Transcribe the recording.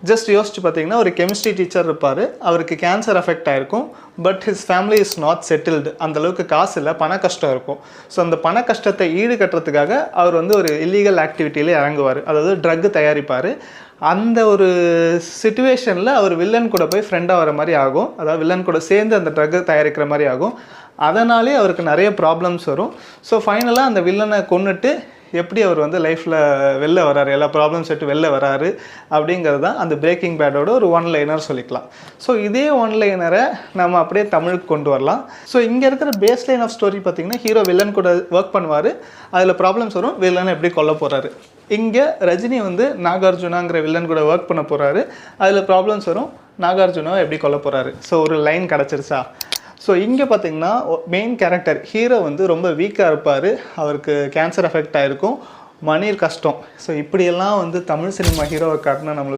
Just யோசிச்சு பார்த்தீங்கன்னா ஒரு கெமிஸ்ட்ரி டீச்சர் இருப்பார், அவருக்கு கேன்சர் அஃபெக்ட் ஆகிருக்கும். But his family is not settled, அந்தளவுக்கு காசு இல்லை, பண கஷ்டம் இருக்கும். ஸோ அந்த பண கஷ்டத்தை ஈடுகட்டுறதுக்காக அவர் வந்து ஒரு இல்லீகல் ஆக்டிவிட்டியில் இறங்குவார், அதாவது ட்ரக்கு தயாரிப்பார். அந்த ஒரு சிச்சுவேஷனில் அவர் வில்லன் கூட போய் ஃப்ரெண்டாக வர மாதிரி ஆகும், அதாவது வில்லன் கூட சேர்ந்து அந்த ட்ரக்கு தயாரிக்கிற மாதிரி ஆகும். அதனாலே அவருக்கு நிறைய ப்ராப்ளம்ஸ் வரும். ஸோ ஃபைனலாக அந்த வில்லனை கொன்னுட்டு எப்படி அவர் வந்து லைஃப்பில் வெளில வராரு, எல்லா ப்ராப்ளம்ஸ் விட்டு வெளில வராரு அப்படிங்கிறது தான் அந்த பிரேக்கிங் பேடோட ஒரு ஒன் லைனர் சொல்லிக்கலாம். ஸோ இதே ஒன் லைனரை நம்ம அப்படியே தமிழுக்கு கொண்டு வரலாம். ஸோ இங்கே இருக்கிற பேஸ் லைன் ஆஃப் ஸ்டோரி பார்த்திங்கன்னா ஹீரோ வில்லன் கூட ஒர்க் பண்ணுவார், அதில் ப்ராப்ளம்ஸ் வரும், வில்லனை எப்படி கொல்ல போகிறாரு. இங்கே ரஜினி வந்து நாகார்ஜுனாங்கிற வில்லன் கூட ஒர்க் பண்ண போகிறாரு, அதில் ப்ராப்ளம்ஸ் வரும், நாகார்ஜுனாவை எப்படி கொல்ல போகிறாரு. ஸோ ஒரு லைன் கிடச்சிருச்சா. ஸோ இங்கே பார்த்தீங்கன்னா மெயின் கேரக்டர் ஹீரோ வந்து ரொம்ப வீக்காக இருப்பார், அவருக்கு கேன்சர் அஃபெக்ட் ஆகிருக்கும், மணி கஷ்டம். ஸோ இப்படியெல்லாம் வந்து தமிழ் சினிமா ஹீரோவை காட்டினா நம்மளுக்கு